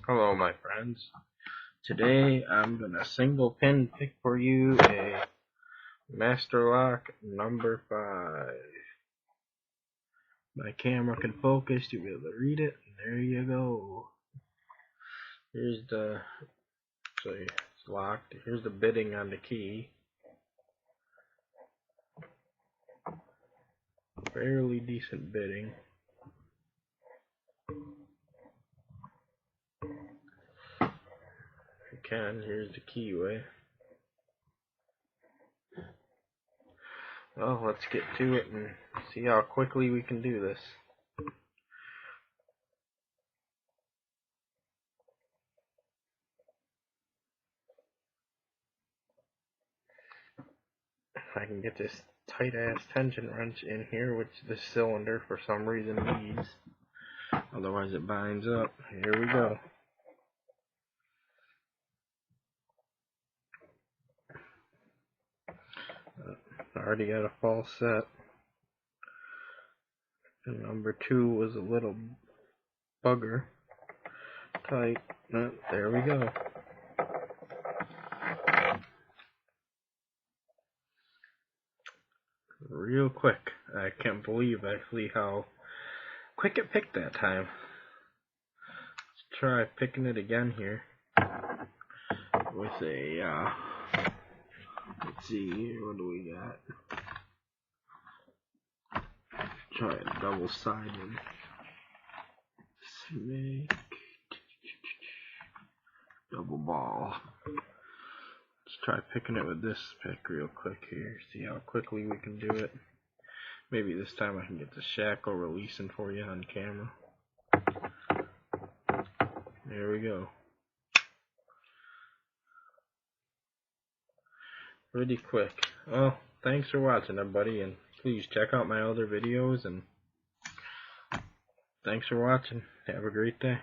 Hello my friends. Today I'm gonna single pin pick for you a Master Lock number 5. My camera can focus, you'll be able to read it, and there you go. Here's it's locked. Here's the bitting on the key. Fairly decent bitting. Here's the keyway. Well, let's get to it and see how quickly we can do this. If I can get this tight ass tension wrench in here, which this cylinder for some reason needs, otherwise it binds up. Here we go. I already got a false set. And number 2 was a little bugger tight. There we go. Real quick. I can't believe actually how quick it picked that time. Let's try picking it again here with a let's see here, what do we got? Try a double-sided snake, double ball. Let's try picking it with this pick real quick here, see how quickly we can do it. Maybe this time I can get the shackle releasing for you on camera. There we go. Pretty quick. Well, thanks for watching everybody, and please check out my other videos, and thanks for watching. Have a great day.